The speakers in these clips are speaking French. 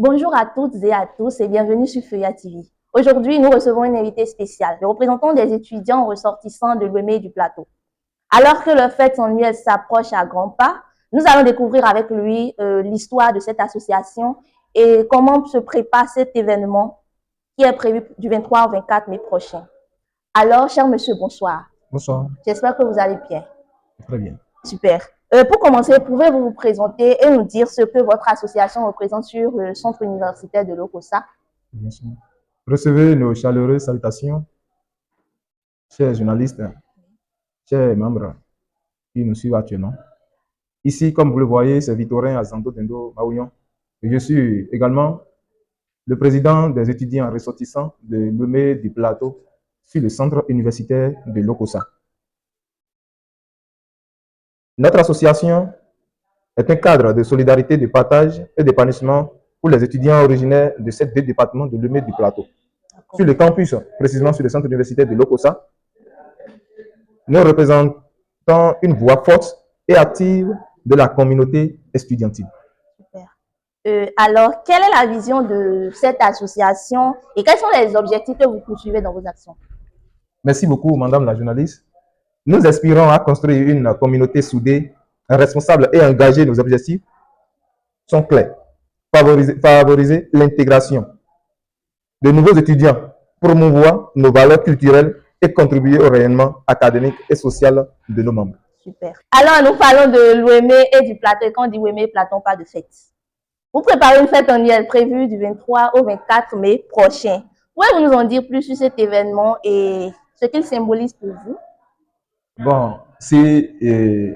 Bonjour à toutes et à tous et bienvenue sur Feuillat TV. Aujourd'hui, nous recevons une invitée spéciale, le représentant des étudiants ressortissants de l'UEME du Plateau. Alors que le fête annuelle s'approche à grands pas, nous allons découvrir avec lui l'histoire de cette association et comment se prépare cet événement qui est prévu du 23 au 24 mai prochain. Alors, cher monsieur, bonsoir. Bonsoir. J'espère que vous allez bien. Très bien. Super. Pour commencer, pouvez-vous vous présenter et nous dire ce que votre association représente sur le centre universitaire de l'Okossa? Bien sûr. Recevez nos chaleureuses salutations, chers journalistes, chers membres qui nous suivent actuellement. Ici, comme vous le voyez, c'est Victorin Azando Dendo Maouillon. Je suis également le président des étudiants ressortissants de l'UEME du Plateau sur le centre universitaire de l'Okossa. Notre association est un cadre de solidarité, de partage et d'épanouissement pour les étudiants originaires de ces deux départements de l'UEME du Plateau. Sur le campus, précisément sur le centre universitaire de l'Okossa, nous représentons une voix forte et active de la communauté estudiantine. Super. Alors, quelle est la vision de cette association et quels sont les objectifs que vous poursuivez dans vos actions? Merci beaucoup, madame la journaliste. Nous aspirons à construire une communauté soudée, responsable et engagée. Nos objectifs sont clairs. Favoriser l'intégration de nouveaux étudiants, promouvoir nos valeurs culturelles et contribuer au rayonnement académique et social de nos membres. Super. Alors, nous parlons de l'UEME et du Plateau. Et quand on dit UEME, Plateau, on parle de fête. Vous préparez une fête annuelle prévue du 23 au 24 mai prochain. Pouvez-vous nous en dire plus sur cet événement et ce qu'il symbolise pour vous? Bon, si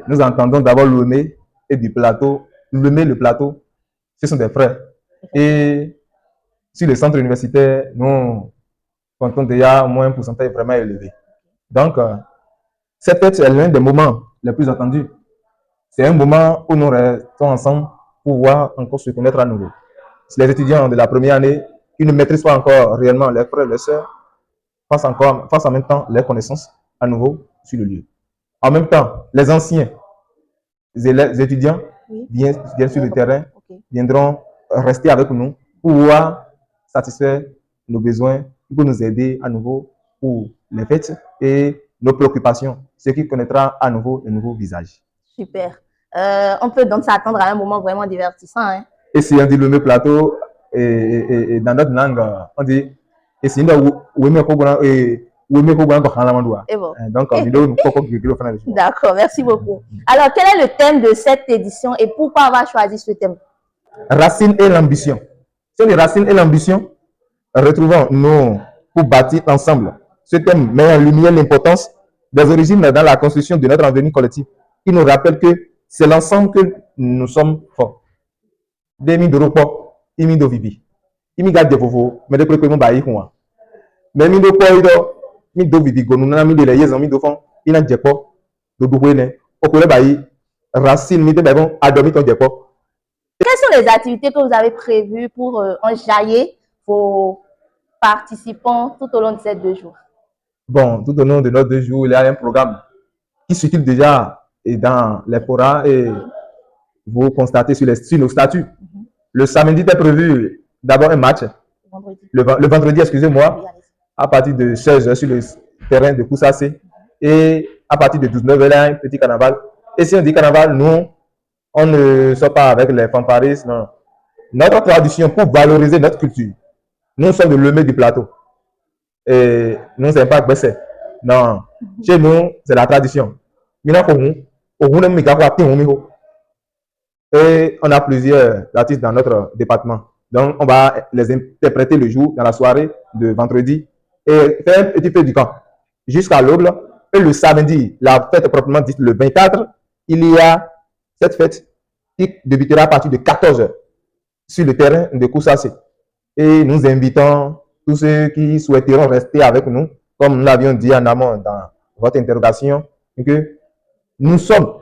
nous entendons d'abord l'UEME et du Plateau, l'UEME et le Plateau, ce sont des frères. Et sur le centre universitaire, nous comptons déjà au moins un pourcentage vraiment élevé. Donc, cette fête est l'un des moments les plus attendus. C'est un moment où nous restons ensemble pour pouvoir encore se connaître à nouveau. Si les étudiants de la première année qui ne maîtrisent pas encore réellement leurs frères et leurs sœurs, fassent en même temps les connaissances à nouveau sur le lieu. En même temps, les anciens étudiants viennent sur le terrain, viendront rester avec nous pour pouvoir satisfaire nos besoins, pour nous aider à nouveau pour les fêtes et nos préoccupations, ce qui connaîtra à nouveau de nouveaux visages. Super. On peut donc s'attendre à un moment vraiment divertissant. Hein? Et si on dit le Plateau, et dans notre langue, on dit et si on D'accord, merci beaucoup. Alors, quel est le thème de cette édition et pourquoi avoir choisi ce thème? Racines et l'ambition. Sur les racines et l'ambition, retrouvons-nous pour bâtir ensemble. Ce thème met en lumière l'importance des origines dans la construction de notre avenir collectif. Il nous rappelle que c'est l'ensemble que nous sommes forts. Demi de repos, imi do vivi. Imi garde de vovo, mais de précautions baï quoi. Mais mi do poido, mi do vivi go, nous n'avons mis de la yézan, mi do fond, il a djepo, do douene, au collège baï, racine, mi de baïbon, adomi ton djepo. Quelles sont les activités que vous avez prévues pour enjailler vos participants tout au long de ces 2 jours? Bon, tout au long de nos 2 jours, il y a un programme qui circule déjà dans les forats et vous constatez sur nos statuts. Le samedi est prévu d'abord un match. Le vendredi, excusez-moi, à partir de 16h sur le terrain de Koussassé. Et à partir de 19h, un petit carnaval. Et si on dit carnaval, nous, on ne sort pas avec les fanfaristes, non. Notre tradition pour valoriser notre culture. Nous sommes de l'UEME du Plateau. Et nous, c'est pas Gbessé. Non. Chez nous, c'est la tradition. Et on a plusieurs artistes dans notre département. Donc, on va les interpréter le jour, dans la soirée de vendredi, et faire un petit peu du camp jusqu'à l'aube. Et le samedi, la fête proprement dite, le 24, il y a cette fête qui débutera à partir de 14h sur le terrain de Koussassé. Et nous invitons tous ceux qui souhaiteront rester avec nous, comme nous l'avions dit en amont dans votre interrogation, que nous sommes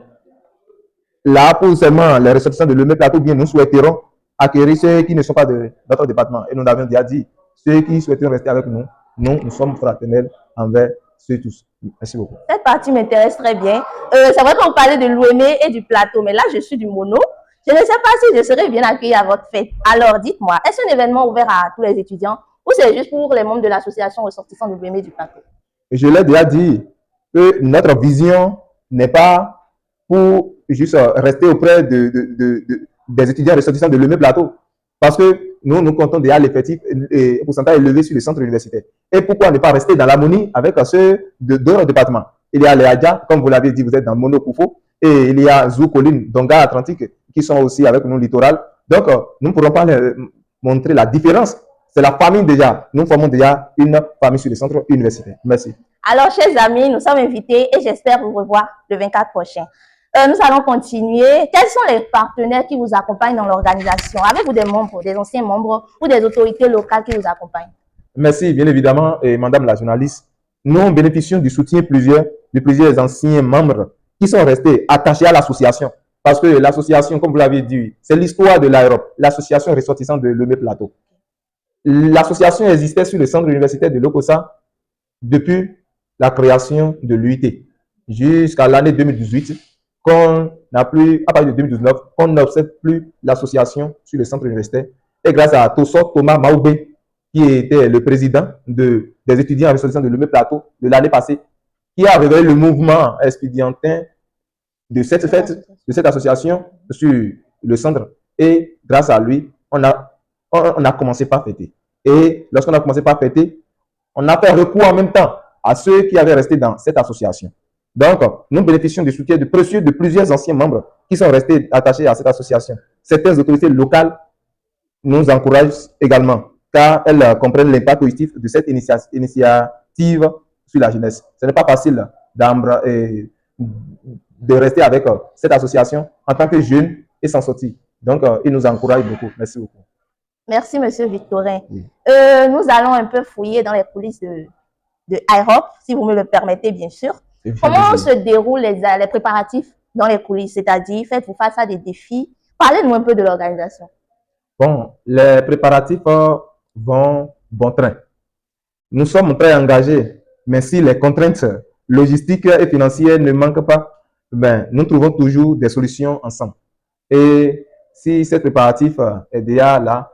là pour seulement les ressortissants de l'UEME Plateau, bien nous souhaiterons acquérir ceux qui ne sont pas de notre département. Et nous l'avons déjà dit, ceux qui souhaiteront rester avec nous, nous sommes fraternels envers ceux tous. Merci beaucoup. Cette partie m'intéresse très bien. C'est vrai qu'on parlait de l'UEME et du Plateau, mais là, je suis du Mono. Je ne sais pas si je serai bien accueillie à votre fête. Alors, dites-moi, est-ce un événement ouvert à tous les étudiants ou c'est juste pour les membres de l'association ressortissants de Blêmé du Plateau? Je l'ai déjà dit que notre vision n'est pas pour juste rester auprès des étudiants ressortissants de l'EME Plateau. Parce que nous comptons déjà l'effectif et le pourcentage élevé sur les centres universitaires. Et pourquoi ne pas rester dans l'harmonie avec ceux d'autres départements? Il y a les Adja, comme vous l'avez dit, vous êtes dans Mono Koufo, et il y a Zou Colline, Donga Atlantique, qui sont aussi avec nous littoral. Donc, nous ne pourrons pas montrer la différence. C'est la famille déjà. Nous formons déjà une famille sur les centres universitaires. Merci. Alors, chers amis, nous sommes invités et j'espère vous revoir le 24 prochain. Nous allons continuer. Quels sont les partenaires qui vous accompagnent dans l'organisation? Avez-vous des membres, des anciens membres ou des autorités locales qui vous accompagnent? Merci, bien évidemment, et madame la journaliste. Nous bénéficions du soutien de plusieurs anciens membres qui sont restés attachés à l'association. Parce que l'association, comme vous l'avez dit, c'est l'histoire de l'Europe, l'association ressortissante de l'Emé Plateau. L'association existait sur le centre universitaire de Lokossa depuis la création de l'UIT jusqu'à l'année 2018, qu'on n'a plus, à partir de 2019, qu'on n'observe plus l'association sur le centre universitaire. Et grâce à Tosso Thomas Maoubé, qui était le président des étudiants ressortissants de l'Emé Plateau de l'année passée, qui a révélé le mouvement estudiantin de cette fête, de cette association sur le centre. Et grâce à lui, on a commencé par fêter. Et lorsqu'on a commencé par fêter, on a fait recours en même temps à ceux qui avaient resté dans cette association. Donc, nous bénéficions du soutien précieux de plusieurs anciens membres qui sont restés attachés à cette association. Certaines autorités locales nous encouragent également, car elles comprennent l'impact positif de cette initiative sur la jeunesse. Ce n'est pas facile de rester avec cette association en tant que jeune et s'en sortir. Donc, ils nous encouragent beaucoup. Merci beaucoup. Merci, Monsieur Victorin. Oui. Nous allons un peu fouiller dans les coulisses de IHOP, si vous me le permettez, bien sûr. Comment se déroulent les préparatifs dans les coulisses? C'est-à-dire, faites-vous face à des défis? Parlez-nous un peu de l'organisation. Bon, les préparatifs vont bon train. Nous sommes très engagés, mais si les contraintes logistiques et financières ne manquent pas, ben, nous trouvons toujours des solutions ensemble. Et si ce préparatif est déjà là,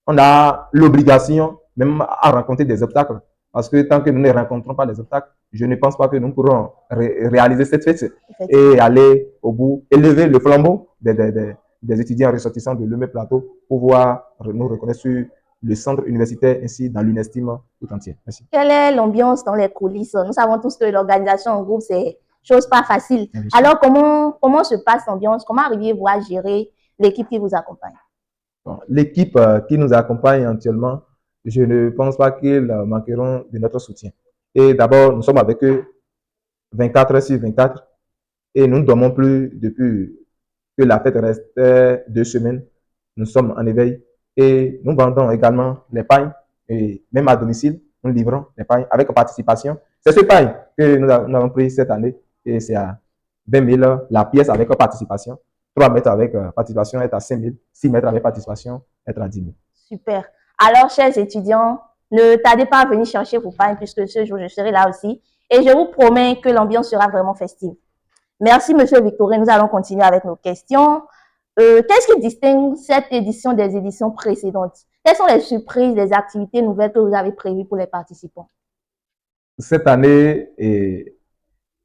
on a l'obligation même à rencontrer des obstacles. Parce que tant que nous ne rencontrons pas les obstacles, je ne pense pas que nous pourrons réaliser cette fête et aller au bout, élever le flambeau des étudiants ressortissants de l'Emé Plateau pour pouvoir nous reconnaître sur le centre universitaire ainsi dans l'UNESTIM tout entier. Merci. Quelle est l'ambiance dans les coulisses? Nous savons tous que l'organisation en groupe, c'est chose pas facile. Alors, comment se passe l'ambiance? Comment arrivez-vous à gérer l'équipe qui vous accompagne? Bon, l'équipe qui nous accompagne actuellement, je ne pense pas qu'ils manqueront de notre soutien. Et d'abord, nous sommes avec eux 24 heures sur 24 et nous ne dormons plus depuis que la fête restait 2 semaines. Nous sommes en éveil et nous vendons également les pailles et même à domicile, nous livrons les pailles avec participation. C'est ce paille que nous avons pris cette année et c'est à 20 000 la pièce avec participation. 3 mètres avec participation est à 5 000, 6 mètres avec participation est à 10 000. Super. Alors, chers étudiants, ne tardez pas à venir chercher vos pains puisque ce jour, je serai là aussi. Et je vous promets que l'ambiance sera vraiment festive. Merci, Monsieur Victorin. Nous allons continuer avec nos questions. Qu'est-ce qui distingue cette édition des éditions précédentes? Quelles sont les surprises, les activités nouvelles que vous avez prévues pour les participants? Cette année, et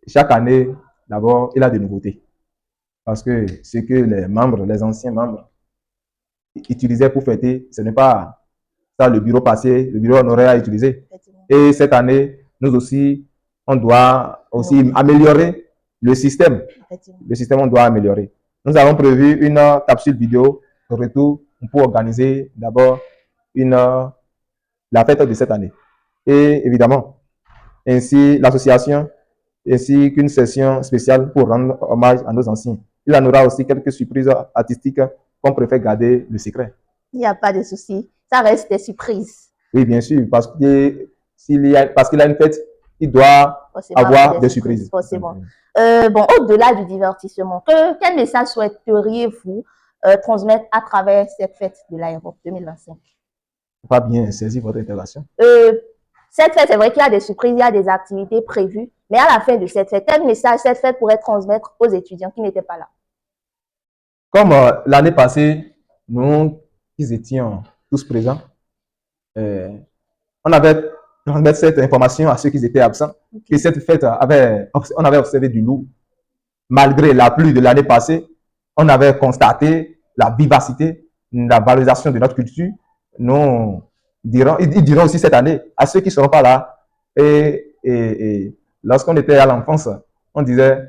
chaque année, d'abord, il y a des nouveautés. Parce que ce que les anciens membres utilisaient pour fêter, ce n'est pas ça le bureau passé, le bureau honoraire à utiliser. Et cette année, nous aussi, on doit aussi améliorer le système. Le système, on doit améliorer. Nous avons prévu une capsule vidéo de retour pour organiser d'abord la fête de cette année. Et évidemment, ainsi l'association, ainsi qu'une session spéciale pour rendre hommage à nos anciens. Il y en aura aussi quelques surprises artistiques qu'on préfère garder le secret. Il n'y a pas de souci. Ça reste des surprises. Oui, bien sûr, parce qu'il y a une fête, il doit avoir des surprises. Forcément. Bon, au-delà du divertissement, quel message souhaiteriez-vous transmettre à travers cette fête de l'Europe 2025? Pas bien saisi votre intervention. Cette fête, c'est vrai qu'il y a des surprises, il y a des activités prévues, mais à la fin de cette fête, quel message cette fête pourrait transmettre aux étudiants qui n'étaient pas là? Comme l'année passée, nous qui étions tous présents, on avait transmis cette information à ceux qui étaient absents. Okay. Et cette fête on avait observé du lourd. Malgré la pluie de l'année passée, on avait constaté la vivacité, la valorisation de notre culture. Nous dirons, ils diront aussi cette année à ceux qui ne seront pas là. Et lorsqu'on était à l'enfance, on disait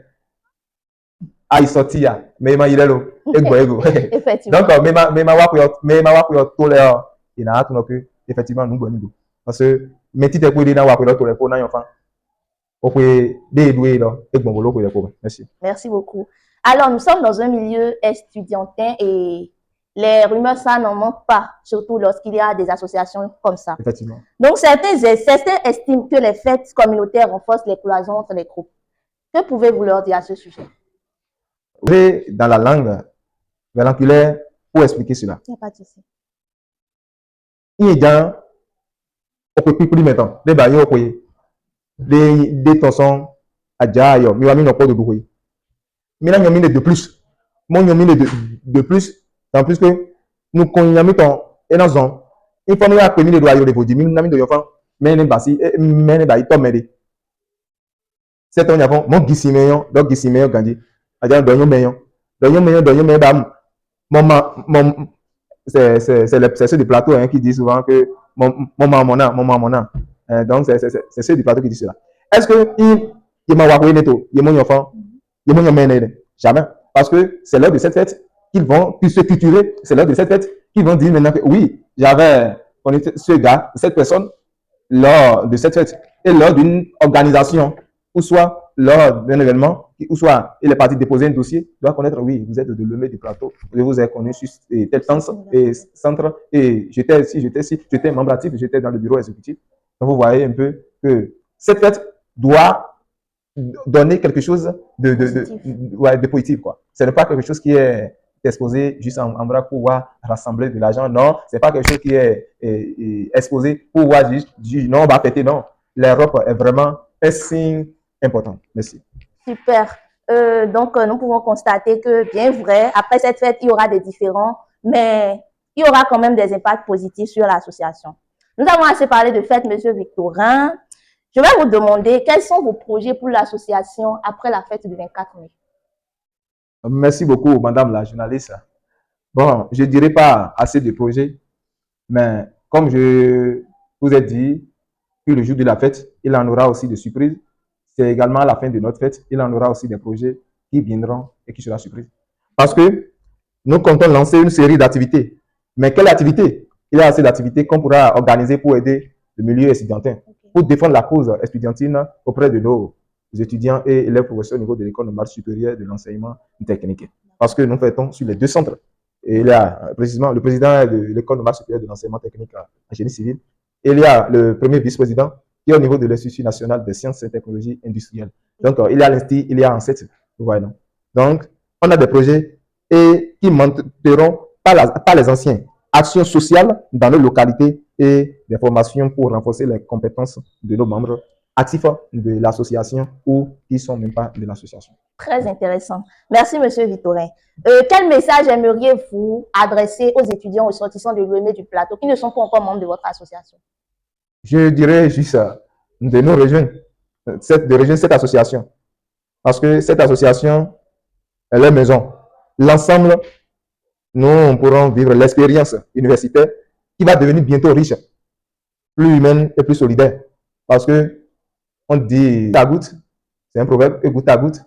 ah, il sortit, mais il est là. Effectivement. Donc, effectivement, nous, parce que, mais tu t'es pour dire, merci. Merci beaucoup. Alors, nous sommes dans un milieu estudiantin et les rumeurs, ça n'en manque pas, surtout lorsqu'il y a des associations comme ça. Effectivement. Donc, certains estiment que les fêtes communautaires renforcent les cloisons entre les groupes. Que pouvez-vous leur dire à ce sujet? Oui, dans la langue vernaculaire pour expliquer cela. Il n'y a pas de souci. Il y a on peut plus maintenant. Les bailleurs, des tonsons, à Djaïo, mais on a pas de bruit. Mais là, il y a mis de plus. Moi, il y a mis de plus. En plus que nous, quand il y a mis ton, et dans un, il faut nous apprendre les doigts de vous dire, mais nous avons mis de enfants, mais les bassi, mais les bails, tom, mais c'est un avant, mon guissiméon, donc guissiméon, gandhi. C'est ceux du plateau hein, qui disent souvent que mon maman. Donc, c'est ceux du plateau qui disent cela. Est-ce que il m'a envoyé netto, il m'a enfant, il m'a emmené? Jamais. Parce que c'est l'heure de cette fête qu'ils vont se cultiver. C'est l'heure de cette fête qu'ils vont dire maintenant que oui, j'avais connu ce gars, cette personne, lors de cette fête et lors d'une organisation, ou soit lors d'un événement, ou soit il est parti déposer un dossier, doit connaître, oui, vous êtes de Lemay du plateau, je vous ai connu sur tel centre, et j'étais membre actif, j'étais dans le bureau exécutif. Donc vous voyez un peu que cette fête doit donner quelque chose de positif, quoi. Ce n'est pas quelque chose qui est exposé juste en bras pour pouvoir rassembler de l'argent, non, c'est pas quelque chose qui est exposé pour pouvoir juste dire non, on va fêter, non. L'Europe est vraiment un signe important. Merci. Super. Donc, nous pouvons constater que, bien vrai, après cette fête, il y aura des différends, mais il y aura quand même des impacts positifs sur l'association. Nous avons assez parlé de fête, Monsieur Victorin. Je vais vous demander quels sont vos projets pour l'association après la fête du 24 mai. Merci beaucoup, Madame la journaliste. Bon, je ne dirais pas assez de projets, mais comme je vous ai dit, que le jour de la fête, il en aura aussi des surprises. C'est également à la fin de notre fête, il en aura aussi des projets qui viendront et qui seront surprises. Parce que nous comptons lancer une série d'activités. Mais quelle activité? Il y a assez d'activités qu'on pourra organiser pour aider le milieu estudiantin, pour défendre la cause estudiantine auprès de nos étudiants et élèves professeurs au niveau de l'école normale supérieure de l'enseignement technique. Parce que nous faisons sur les deux centres. Et il y a précisément le président de l'école normale supérieure de l'enseignement technique en génie civil. Et il y a le premier vice-président qui est au niveau de l'Institut national des sciences et technologies industrielles. Donc, il y a l'Institut, il y a ANSET. Voilà. Donc, on a des projets et qui montreront par les anciens actions sociales dans nos localités et des formations pour renforcer les compétences de nos membres actifs de l'association ou qui ne sont même pas de l'association. Très intéressant. Merci, Monsieur Victorin. Quel message aimeriez-vous adresser aux étudiants ressortissants de l'UEME du Plateau qui ne sont pas encore membres de votre association? Je dirais juste de nous rejoindre, de rejoindre cette association. Parce que cette association est leur maison. L'ensemble, nous pourrons vivre l'expérience universitaire qui va devenir bientôt riche, plus humaine et plus solidaire. Parce que on dit à goutte, c'est un proverbe, et goutte à goutte,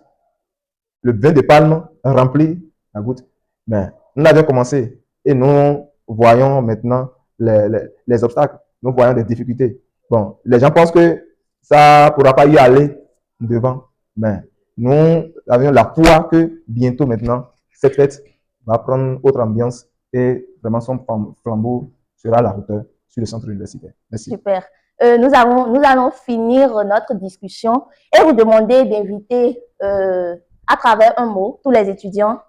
le vin de palme remplit la goutte. Mais nous avions commencé et nous voyons maintenant les obstacles, nous voyons des difficultés. Bon, les gens pensent que ça ne pourra pas y aller devant, mais nous avions la foi que bientôt maintenant, cette fête va prendre autre ambiance et vraiment son flambeau sera à la hauteur sur le centre universitaire. Merci. Super. Nous allons finir notre discussion et vous demander d'inviter à travers un mot tous les étudiants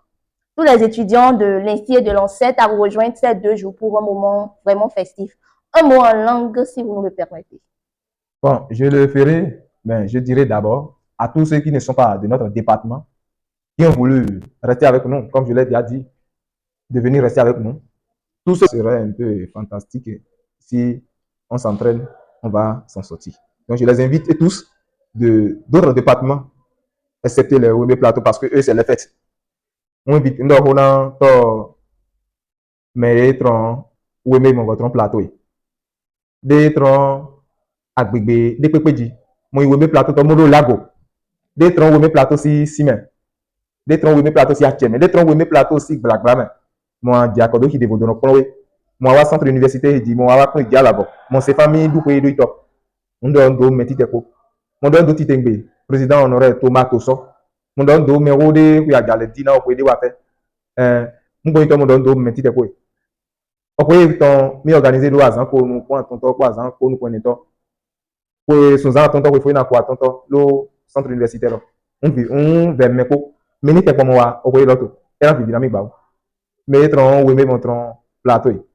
de l'Institut et de l'ANSET à vous rejoindre ces 2 jours pour un moment vraiment festif. Un mot en langue, si vous nous le permettez. Bon, je le ferai, mais je dirais d'abord à tous ceux qui ne sont pas de notre département, qui ont voulu rester avec nous, comme je l'ai déjà dit, de venir rester avec nous. Tout ce serait un peu fantastique. Si on s'entraîne, on va s'en sortir. Donc, je les invite tous d'autres départements, excepté les Wemé Plateau, parce que eux, c'est les fêtes. On invite nous à mais tron Wemé mon tron plateau. Des tron agbègbè des pépéji. Mon Wemé Plateau to modo lago. Des tron Wemé Plateau si Simen. Des tron Wemé Plateau si Acheme. Des tron Wemé Plateau si Blackblam. Moi, Diakodo qui dévote dans le moi, centre universitaire, dit, moi, à quoi là-bas. Mon c'est famille du pays du top. On donne deux métiers de co. On donne deux titres président honoraire Thomas Tosso. On donne deux méros de, oui, à Galedina, au pays de Wafé. On donne deux métiers de co. Au pays, ton, mi organisé deux ans, pour nous, pour ton temps, 3 ans, pour nous connaître. Pour sous un tonton, il faut une quoi, tonton, le centre universitaire. On vit, on vers mes co. Mais n'y pas moi, au pays l'autre. Et là, dynamique, bah. Mais tron, oui, mais mon tron, plateau.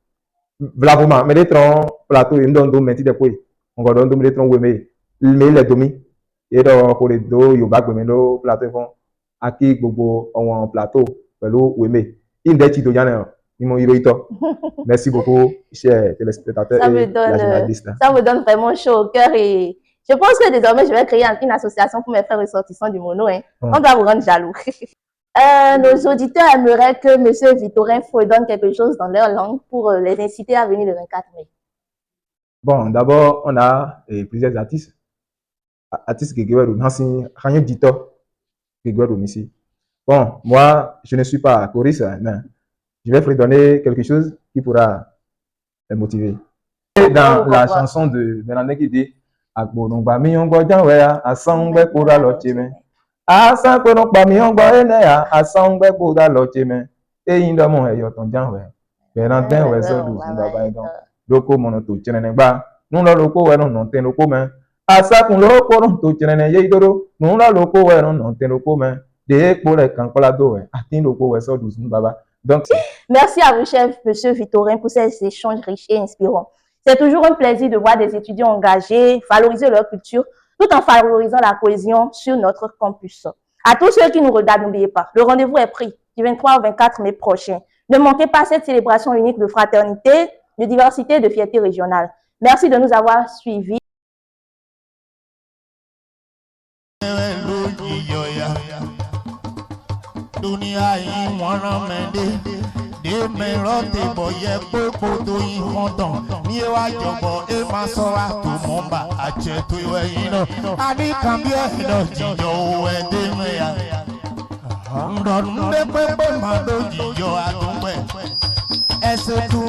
Vraiment, mais les troncs plateau, ils donnent deux métiers de quoi. On va donner des troncs, mais les domis. Et donc, pour les deux, il y a des plateaux font acquis beaucoup en plateau, oui, mais il y a des petits ils m'ont eu. Merci beaucoup, chers téléspectateurs et la journaliste. Ça me donne vraiment chaud au cœur et je pense que désormais, je vais créer une association pour mes frères ressortissants du Mono. Hein. On doit vous rendre jaloux. Nos auditeurs aimeraient que M. Victorin fredonne quelque chose dans leur langue pour les inciter à venir le 24 mai. Bon, d'abord, on a plusieurs artistes. Artistes qui sont ici. Bon, moi, je ne suis pas choriste, mais je vais fredonner quelque chose qui pourra les motiver. Dans la chanson de Bernardin qui dit Agbonongba mi yongbo janwea asangbe kura locheme. Asa ko no pa mi on gba ene ya asangbe ko da lo cheme eyin do mo eyo ton janwe Bernardin we so du nda ba don loko mo to chenene gba nu lo loko we no ten loko me asa kun loko no to chenene ye idoro nu lo loko we no ten loko me de po le kan kola do we atin loko we so du baba. Donc merci à vous chef monsieur Victorin pour ces échanges riches et inspirants. C'est toujours un plaisir de voir des étudiants engagés valoriser leur culture tout en favorisant la cohésion sur notre campus. À tous ceux qui nous regardent, n'oubliez pas, le rendez-vous est pris du 23 au 24 mai prochain. Ne manquez pas cette célébration unique de fraternité, de diversité et de fierté régionale. Merci de nous avoir suivis. Demerote boye popo to ihonton mi wa jobo e ma so wa to momba ache to yino ani kambie no jijo we de me ya ndo nde pepe ma do jijo atumbe ese tu